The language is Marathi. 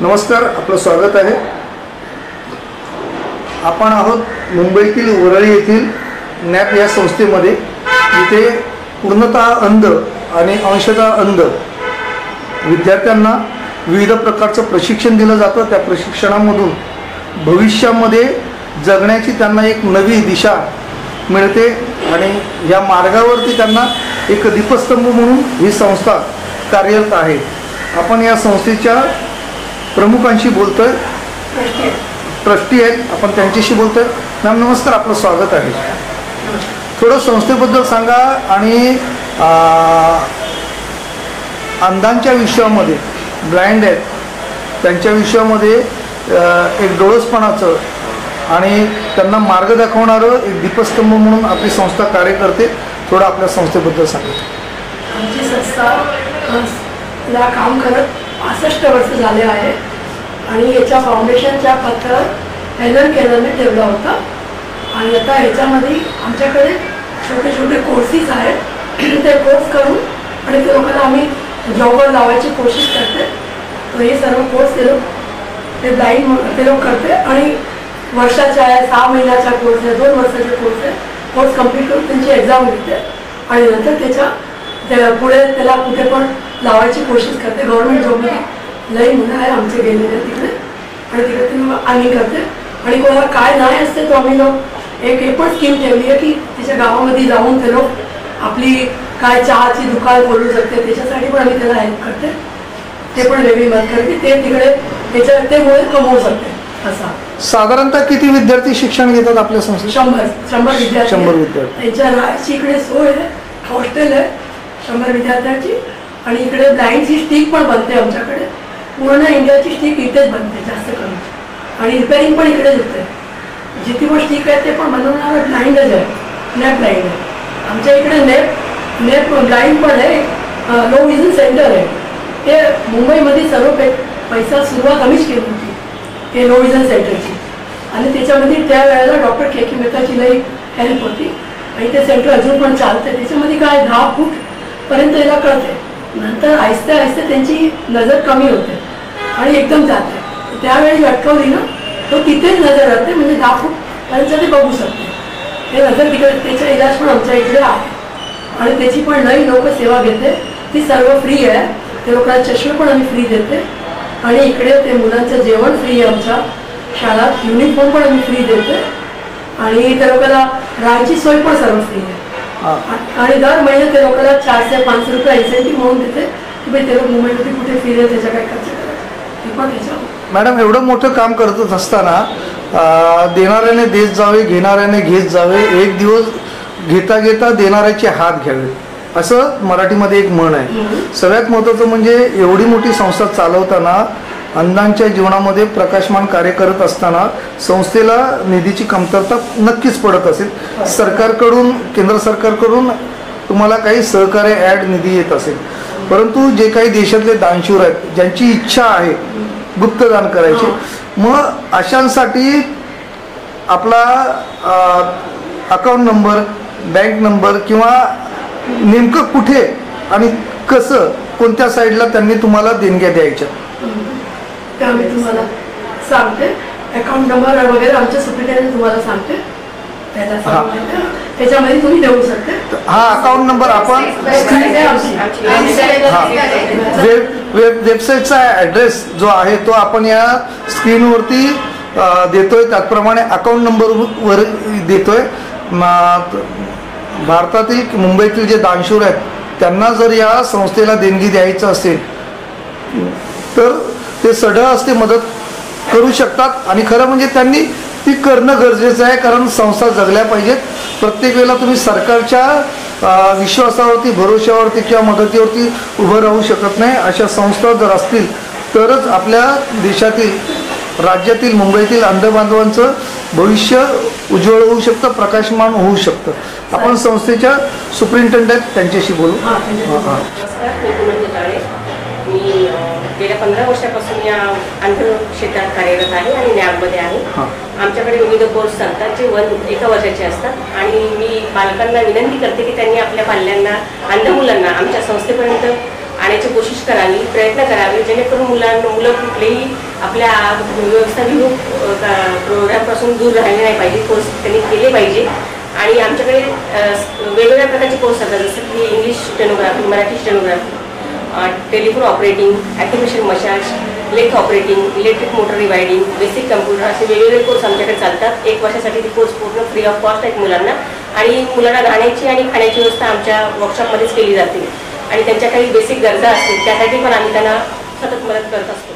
नमस्कार, आपलं स्वागत आहे। आपण आहोत मुंबईतील वरळी येथील नॅप या संस्थेमध्ये, जिथे पूर्णतः अंध आणि अंशतः अंध विद्यार्थ्यांना विविध प्रकारचं प्रशिक्षण दिलं जातं। त्या प्रशिक्षणामधून भविष्यामध्ये जगण्याची त्यांना एक नवी दिशा मिळते आणि या मार्गावरती त्यांना एक दीपस्तंभ म्हणून ही संस्था कार्यरत आहे। आपण या संस्थेच्या प्रमुखांशी बोलतोय, ट्रस्टी आहेत, आपण त्यांच्याशी बोलतोय। मॅम नमस्कार, आपलं स्वागत आहे। थोडं संस्थेबद्दल सांगा आणि अंधांच्या विषयामध्ये, ब्लाइंड आहेत त्यांच्या विषयामध्ये एक डोळसपणाचं आणि त्यांना मार्ग दाखवणारं एक दीपस्तंभ म्हणून आपली संस्था कार्य करते। थोडं आपल्या संस्थेबद्दल सांगा। आमची संस्था काम करत 65 वर्ष झाले आहे आणि याच्या फाउंडेशनच्या पत्र एलन केलरने ठेवला होता आणि आता ह्याच्यामध्ये आमच्याकडे छोटे छोटे कोर्सेस आहेत। ते कोर्स करून आणि ते लोकांना आम्ही जॉबवर लावायची कोशिश करते। तर हे सर्व कोर्स ते ब्लाइंड ते लोक करते आणि वर्षाचा आहे, 6 महिन्याचा कोर्स आहे, 2 वर्षाचा कोर्स आहे। कोर्स कंप्लीट करून त्यांची एक्झाम घेते आणि नंतर पुढे त्याला कुठे पण लावायची कोशिश करते। गव्हर्नमेंट जॉबमध्ये लई मुलं आहे आमचे गेलेले तिकडे आणि तिकडे ते आम्ही करते आणि कोणाला काय नाही असते तो आम्ही लोक एक पण स्कीम ठेवली आहे की तिच्या गावामध्ये जाऊन ते लोक आपली काय चहाची दुकान खोलू शकते, त्याच्यासाठी पण आम्ही त्याला हेल्प करते। ते पण वेगळी मदत करते, ते तिकडे ते मुळे कमवू शकते। असा साधारणतः किती विद्यार्थी शिक्षण घेतात आपल्या संस्थेत? 100 विद्यार्थी। 100 विद्यार्थी। त्यांच्या राहायची इकडे सोय आहे, हॉस्टेल आहे 100 विद्यार्थ्यांची आणि इकडे ब्लाइंडची स्टिक पण बनते आमच्याकडे। पूर्ण इंडियाची स्टिक इथेच बनते जास्त करून आणि रिपेअरिंग पण इकडेच होते। जिथे पण स्टिक आहे ते पण बनवणार ब्लाइंडच आहे, नेप ब्लाइंड आहे आमच्या इकडे। नेप ब्लाइंड पण आहे, लो विजन सेंटर आहे। ते मुंबईमध्ये सर्व पैसा सुरुवात आम्हीच केली होती ते लो विजन सेंटरची आणि त्याच्यामध्ये त्या वेळेला डॉक्टर के मेहताची लई हेल्प होती आणि ते सेंटर अजून पण चालते। त्याच्यामध्ये काय 10 फूटपर्यंत याला कळते, नंतर आहिस्ते आहिस्ते त्यांची नजर कमी होते आणि एकदम जाते। त्यावेळी अटकवली ना तो तिथेच नजर राहते, म्हणजे 10 फूटपर्यंत ते बघू शकते। ते नजर तिकडे त्याचा इलाज पण आमच्या इकडे आहे आणि त्याची पण लई लोक सेवा घेते, ती सर्व फ्री आहे। ते लोकांना चष्मे पण आम्ही फ्री देते आणि इकडे ते मुलांचं जेवण फ्री आहे आमच्या शाळेत, युनिफॉर्म पण आम्ही फ्री देते आणि त्या लोकांना राहायची सोय पण सर्व फ्री आहे आणि दर महिन्यात ते लोकांना 400 ते 500 रुपये इन्सेंटिव्ह म्हणून देते की भाई ते लोक मुंबईमध्ये कुठे फिरेल त्याच्या काय खर्च करायचं ते पण त्याच्या। मॅडम एवढं मोठं काम करत असताना देणाऱ्याने देत जावे, घेणाऱ्याने घेत जावे, एक दिवस घेता घेता देणाऱ्याचे हात घ्यावे, असं मराठीमध्ये एक म्हण आहे। सगळ्यात महत्त्वाचं म्हणजे एवढी मोठी संस्था चालवताना, अंधांच्या जीवनामध्ये प्रकाशमान कार्य करत असताना संस्थेला निधीची कमतरता नक्कीच पडत असेल। सरकारकडून, केंद्र सरकारकडून तुम्हाला काही सहकार्य ॲड निधी येत असेल, परंतु जे काही देशातले दानशूर आहेत ज्यांची इच्छा आहे गुप्तदान करायची, मग अशांसाठी आपला अकाउंट नंबर, बँक नंबर किंवा नेमकं कुठे आणि कसं, कोणत्या साईडला त्यांनी तुम्हाला देणग्या द्यायच्या ते आम्ही तुम्हाला सांगते। अकाउंट नंबर वगैरे आमच्या सुप्रिटेंडंट तुम्हाला सांगते, त्याच्यामध्ये तुम्ही देऊ शकते। हा अकाउंट नंबर आपण वेबसाईटचा ॲड्रेस जो आहे तो आपण या स्क्रीनवरती देतोय, त्याचप्रमाणे अकाउंट नंबरवर देतोय। भारतातील, मुंबईतील जे दानशूर आहेत त्यांना जर या संस्थेला देणगी द्यायचं असेल तर ते सढळ असते मदत करू शकतात आणि खरं म्हणजे त्यांनी ती करणं गरजेचं आहे, कारण संस्था जगल्या पाहिजेत। प्रत्येक वेळेला तुम्ही सरकारच्या विश्वासावरती, भरोश्यावरती किंवा मदतीवरती उभं राहू शकत नाही। अशा संस्था जर असतील तरच आपल्या देशातील, राज्यातील, मुंबईतील अंध बांधवांचं भविष्य उज्ज्वल होऊ शकतं, प्रकाशमान होऊ शकतं। आपण संस्थेच्या सुप्रिंटेंडंट त्यांच्याशी बोलू। मी गेल्या 15 वर्षापासून या अंध क्षेत्रात कार्यरत आहे आणि नॅपमध्ये आहे। आमच्याकडे विविध कोर्स चालतात जे 1 वर्षाचे असतात आणि मी पालकांना विनंती करते की त्यांनी आपल्या पाल्यांना, अंध मुलांना आमच्या संस्थेपर्यंत आणायची कोशिश करावी, प्रयत्न करावे, जेणेकरून मुलं कुठलेही आपल्या व्यवस्थापित प्रोग्रामपासून दूर राहिले नाही पाहिजे. कोर्स त्यांनी केले पाहिजे. आणि आमच्याकडे वेगवेगळ्या प्रकारचे कोर्स असतात, जसं की English stenography, Marathi stenography, telephone operating, acupressure massage, lathe operating, electric motor rewinding, basic computer, असे वेगवेगळे कोर्स आमच्याकडे चालतात. 1 वर्षासाठी ते कोर्स पूर्ण फ्री ऑफ कॉस्ट आहेत मुलांना. आणि मुलांना राहण्याची आणि खाण्याची व्यवस्था आमच्या वर्कशॉपमध्येच केली जाते. आणि त्यांच्या काही बेसिक गरजा असतील त्यासाठी पण आम्ही त्यांना सतत मदत करत असतो.